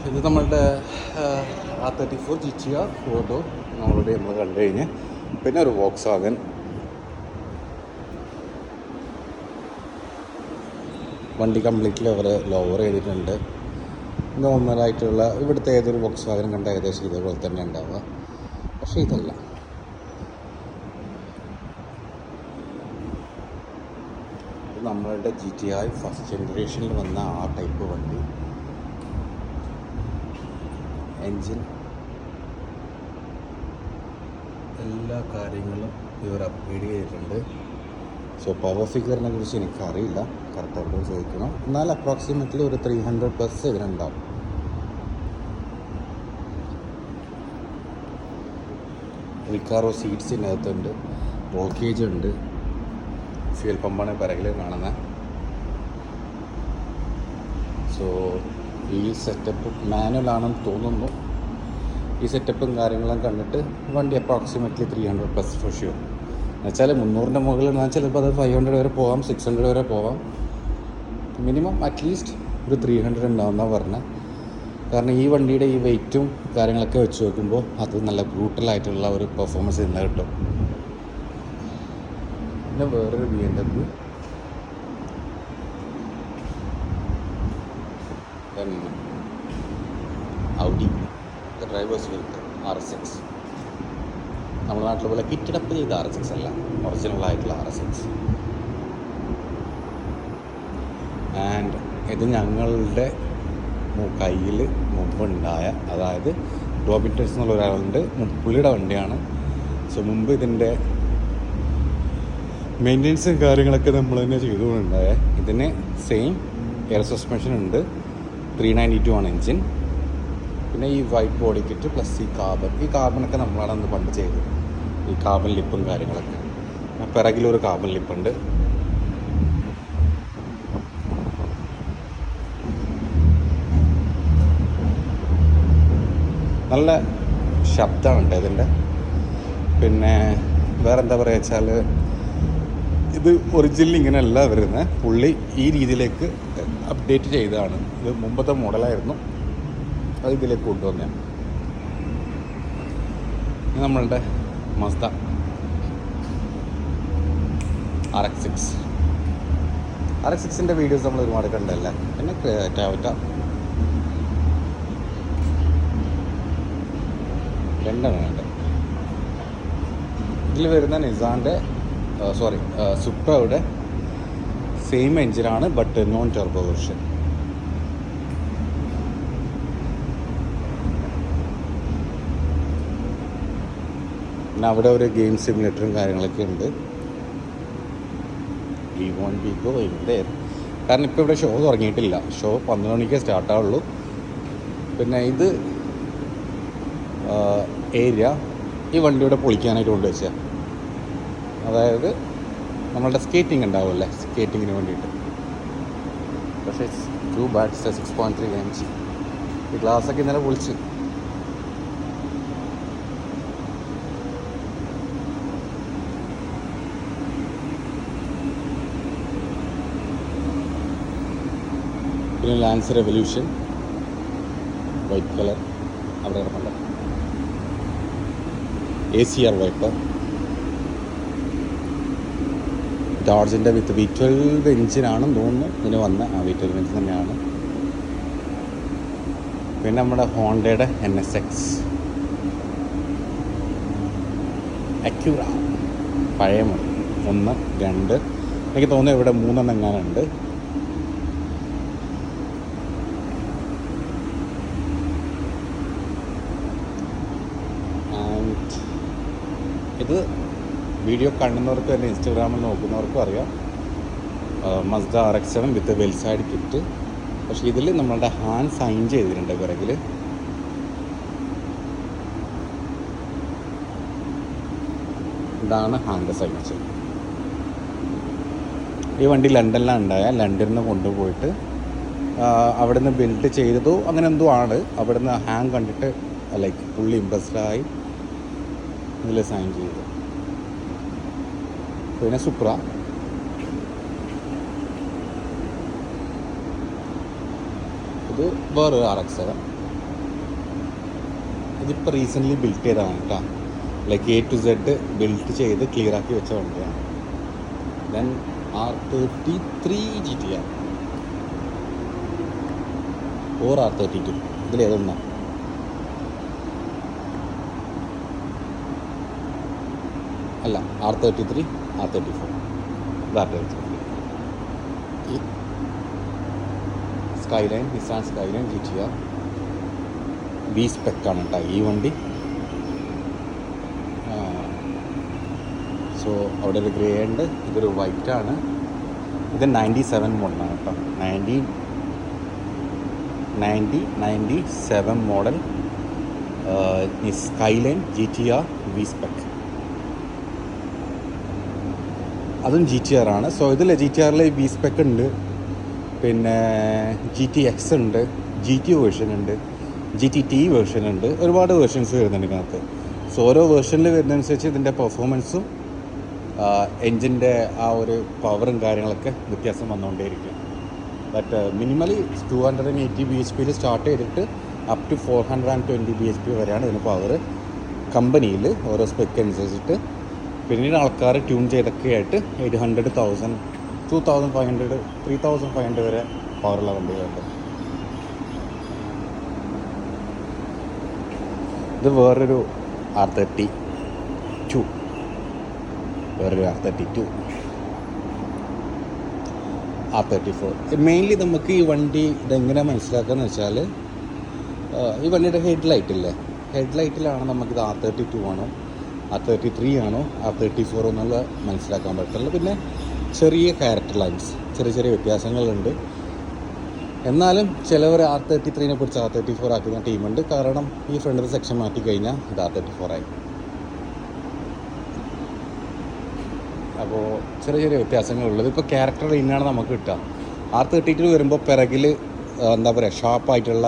ഇത് നമ്മളുടെ R34 GTR photo നമ്മളുടെ നമ്മൾ കണ്ടു കഴിഞ്ഞ് പിന്നെ ഒരു വോക്സ്വാഗൻ വണ്ടി കംപ്ലീറ്റ്ലി അവർ ലോവർ ചെയ്തിട്ടുണ്ട്. നോർമലായിട്ടുള്ള ഇവിടുത്തെ ഏതൊരു വോക്സ്വാഗനും കണ്ട ഏകദേശം ഇതേപോലെ തന്നെ ഉണ്ടാവുക, പക്ഷേ ഇതല്ല. നമ്മളുടെ GTI ഫസ്റ്റ് ജനറേഷനിൽ വന്ന ആ ടൈപ്പ് വണ്ടി. എൻജിൻ എല്ലാ കാര്യങ്ങളും ഇവർ അപ്ഗ്രേഡ് ചെയ്തിട്ടുണ്ട്. സോ പവർ ഫിഗറിനെ കുറിച്ച് എനിക്കറിയില്ല, കറക്റ്റായിട്ട് ചോദിക്കണം. എന്നാൽ അപ്രോക്സിമേറ്റ്ലി ഒരു 300+ ഇതിനുണ്ടാവും. റിക്കാറോ സീറ്റ്സ് ഇതിനകത്തുണ്ട്, വോൾക്കേജ് ഉണ്ട്, ഫ്യൂൽ പമ്പാണ് പിറകിൽ കാണുന്നത്. സോ ഈ സെറ്റപ്പ് മാനുവലാണെന്ന് തോന്നുന്നു. ഈ സെറ്റപ്പും കാര്യങ്ങളും കണ്ടിട്ട് വണ്ടി അപ്രോക്സിമേറ്റ്ലി 300+ ഫോർ ഷ്യൂർ. എന്നുവെച്ചാൽ 300ൻ്റെ മുകളിൽ എന്നാൽ ചിലപ്പോൾ അത് 500 വരെ പോവാം, 600 വരെ പോവാം. മിനിമം അറ്റ്ലീസ്റ്റ് ഒരു 300 ഉണ്ടാവുന്ന പറഞ്ഞത്. കാരണം ഈ വണ്ടിയുടെ ഈ വെയ്റ്റും കാര്യങ്ങളൊക്കെ വെച്ച് നോക്കുമ്പോൾ അത് നല്ല ബ്രൂട്ടലായിട്ടുള്ള ഒരു പെർഫോമൻസ് ഇന്ന് കിട്ടും. പിന്നെ വേറൊരു BMW, ഔഡി ഡ്രൈവേഴ്സ് വിത്ത് RS6. നമ്മുടെ നാട്ടിൽ പോലെ കിറ്റഡപ്പ് ചെയ്ത RS6 അല്ല, ഒറിജിനലായിട്ടുള്ള RS6. ആൻഡ് ഇത് ഞങ്ങളുടെ കയ്യിൽ മുമ്പുണ്ടായ, അതായത് ഡോബിറ്റേഴ്സ് എന്നുള്ള ഒരാളുണ്ട്, പുള്ളിയുടെ വണ്ടിയാണ്. സോ മുമ്പ് ഇതിൻ്റെ മെയിൻ്റെനൻസും കാര്യങ്ങളൊക്കെ നമ്മൾ തന്നെ ചെയ്തുകൊണ്ടുണ്ടായ. ഇതിന് സെയിം എയർ സസ്പെൻഷൻ ഉണ്ട്, 392 ആണ് എൻജിൻ. പിന്നെ ഈ വൈറ്റ് ബോഡി കിറ്റ് പ്ലസ് ഈ കാർബണൊക്കെ നമ്മളാണ് അന്ന് പണ്ട് ചെയ്തത്. ഈ കാർബൺ ലിപ്പും കാര്യങ്ങളൊക്കെ. പിറകിലൊരു കാർബൺ ലിപ്പുണ്ട്. നല്ല ശബ്ദമാണ് കേട്ടോ ഇതിൻ്റെ. പിന്നെ വേറെന്താ പറയുക വെച്ചാൽ, ഇത് ഒറിജിനൽ ഇങ്ങനെയല്ല വരുന്നത്, പുള്ളി ഈ രീതിയിലേക്ക് അപ്ഡേറ്റ് ചെയ്തതാണ്. ഇത് മുമ്പത്തെ മോഡലായിരുന്നു, അത് ഇതിലേക്ക് കൊണ്ടുവന്ന. നമ്മളുടെ മസ്ത RX6ൻ്റെ വീഡിയോസ് നമ്മൾ ഒരുപാട് കണ്ടല്ലേ. പിന്നെ ടൊയോട്ട രണ്ടാണ് വേണ്ടത്. ഇതിൽ വരുന്ന നിസാൻ്റെ സുപ്രയുടെ സെയിം എഞ്ചിനാണ്, ബട്ട് നോൺ ടർബോ വെർഷൻ. പിന്നെ അവിടെ ഒരു ഗെയിം സിമുലേറ്ററും കാര്യങ്ങളൊക്കെ ഉണ്ട്. We won't be going there. കാരണം ഇപ്പോൾ ഇവിടെ ഷോ തുടങ്ങിയിട്ടില്ല, ഷോ 12 മണിക്കേ സ്റ്റാർട്ടാവുള്ളൂ. പിന്നെ ഇത് ഏരിയ ഈ വണ്ടിയുടെ പൊളിക്കാനായിട്ട് കൊണ്ടുവച്ചാൽ, അതായത് നമ്മളുടെ സ്കേറ്റിംഗ് ഉണ്ടാവുമല്ലേ, സ്കേറ്റിങ്ങിന് വേണ്ടിയിട്ട്. പക്ഷേ ടു ബാഡ് 6.3 AMG. ഈ ഗ്ലാസ്സൊക്കെ ഇന്നലെ പൊളിച്ച്. പിന്നെ ലാൻസ് റെവല്യൂഷൻ വൈറ്റ് കളർ അവിടെ കിടപ്പുണ്ട്. ACR Viper. ജോർജിൻ്റെ വിത്ത് V12 എഞ്ചിനാണെന്ന് തോന്നുന്നു ഇതിന് വന്ന. V12 എഞ്ചിൻ തന്നെയാണ്. പിന്നെ നമ്മുടെ ഹോണ്ടയുടെ NSX അക്യൂറ പഴയ മോഡൽ 1, 2, എനിക്ക് തോന്നുന്നു ഇവിടെ 3 എങ്ങാനുണ്ട്. ഇത് വീഡിയോ കാണുന്നവർക്ക് തന്നെ, ഇൻസ്റ്റഗ്രാമിൽ നോക്കുന്നവർക്കും അറിയാം. Mazda RX-7 with well side kit. പക്ഷേ ഇതിൽ നമ്മളുടെ ഹാൻഡ് സൈൻ ചെയ്തിട്ടുണ്ട് പിറകിൽ. ഇതാണ് ഹാൻഡ് സൈൻ ചെയ്ത്. ഈ വണ്ടി ലണ്ടനിലാണ് ഉണ്ടായ. ലണ്ടനിൽ നിന്ന് കൊണ്ടുപോയിട്ട് അവിടെ നിന്ന് ബിൽഡ് ചെയ്തതോ അങ്ങനെ എന്തോ ആണ്. അവിടെ നിന്ന് ഹാങ് കണ്ടിട്ട് ലൈക്ക് ഫുള്ളി ഇമ്പ്രസ്ഡായി ഇതിൽ സൈൻ ചെയ്തു. പിന്നെ സുപ്ര, ഇത് വേറൊരു RX-7. ഇതിപ്പോൾ റീസെൻ്റ്ലി ബിൽറ്റ് ചെയ്തതാണ് കേട്ടോ. Like A to Z built ചെയ്ത് ക്ലിയർ ആക്കി വെച്ച വണ്ടിയാണ്. Then R33 GTR or R32 ഇതിലേതൊന്നാ? അല്ല, R33, R34, skyline, Nissan skyline GTR B സ്പെക്കാണ് കേട്ടോ ഈ വണ്ടി. സോ അവിടെ ഒരു ഗ്രേ ഉണ്ട്, ഇതൊരു വൈറ്റാണ്. ഇത് 97 മോഡലാണ് കേട്ടോ. 97 model skyline GTR B spec. അതും GTR ആണ്. സോ ഇതിൽ GTRൽ B സ്പെക്ക് ഉണ്ട്, പിന്നെ GTX ഉണ്ട്, GT വേർഷൻ ഉണ്ട്, GTT വേർഷൻ ഉണ്ട്. ഒരുപാട് വേർഷൻസ് വരുന്നുണ്ട് ഇതിനകത്ത്. സോ ഓരോ വേർഷനിൽ വരുന്നതനുസരിച്ച് ഇതിൻ്റെ പെർഫോമൻസും എൻജിൻ്റെ ആ ഒരു പവറും കാര്യങ്ങളൊക്കെ വ്യത്യാസം വന്നുകൊണ്ടേയിരിക്കും. ബട്ട് മിനിമലി 280 bhp സ്റ്റാർട്ട് ചെയ്തിട്ട് അപ് ടു 420 bhp വരെയാണ് ഇതിന് പവർ കമ്പനിയിൽ ഓരോ സ്പെക്ക് അനുസരിച്ചിട്ട്. പിന്നീട് ആൾക്കാർ ട്യൂൺ ചെയ്തൊക്കെ ആയിട്ട് 800, 1000, 2500, 3500 വരെ പവറുള്ള വണ്ടികളുണ്ട്. ഇത് വേറൊരു R32, വേറൊരു R32, R34. മെയിൻലി നമുക്ക് ഈ വണ്ടി ഇതെങ്ങനെ മനസ്സിലാക്കുകയെന്ന് വെച്ചാൽ, ഈ വണ്ടിയുടെ ഹെഡ്ലൈറ്റിലാണ് നമുക്കിത് R32 ആണോ R33 ആണോ R34 എന്നുള്ള മനസ്സിലാക്കാൻ പറ്റുള്ളൂ. പിന്നെ ചെറിയ ക്യാരക്ടർ ലൈൻസ്, ചെറിയ വ്യത്യാസങ്ങളുണ്ട്. എന്നാലും ചിലവർ R33നെ കുറിച്ച് R34 ആക്കുന്ന ടീമുണ്ട്. കാരണം ഈ ഫ്രണ്ടിൽ സെക്ഷൻ മാറ്റി കഴിഞ്ഞാൽ ഇത് R34 ആയി. അപ്പോൾ ചെറിയ വ്യത്യാസങ്ങളുള്ളത്. ഇപ്പോൾ ക്യാരക്ടർ ലൈനാണ് നമുക്ക് കിട്ടുക. R32 വരുമ്പോൾ പിറകിൽ എന്താ പറയുക, ഷാർപ്പായിട്ടുള്ള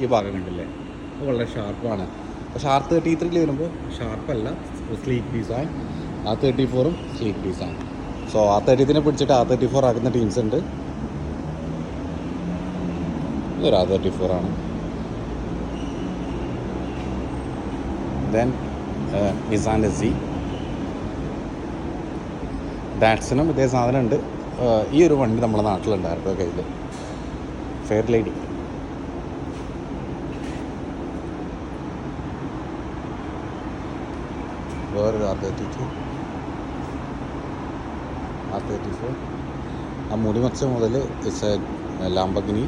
ഈ ഭാഗം കണ്ടില്ലേ, അത് വളരെ ഷാർപ്പാണ്. പക്ഷെ R33 വരുമ്പോൾ ഷാർപ്പല്ല, സ്ലീക്ക് ഡിസൈൻ. R34ഉം സ്ലീക്ക് ഡിസൈൻ. സോ R33നെ പിടിച്ചിട്ട് R34 ആക്കുന്ന ടീംസ് ഉണ്ട്. ഇതൊരു R34 ആണ്. ദെൻ നിസാൻ്റെ Z, ഡാറ്റ്സനും ഇതേ സാധനം ഉണ്ട്. ഈ ഒരു വണ്ടി നമ്മുടെ നാട്ടിലുണ്ടായിരുന്നു കയ്യിൽ, ഫെയർ ലേഡി. വേറൊരു R34. ആ മുടിമച്ച മുതൽ ഇറ്റ്സ് എ ലാംബോർഗിനി.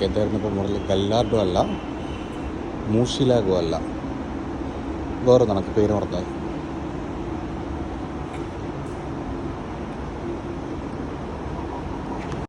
ഏതായിരുന്നു ഇപ്പോൾ മോഡൽ? ഗല്ലാർഡോ അല്ല, മൂഷിലാഗോ അല്ല, വേറെ നമുക്ക് പേര് മറന്നു.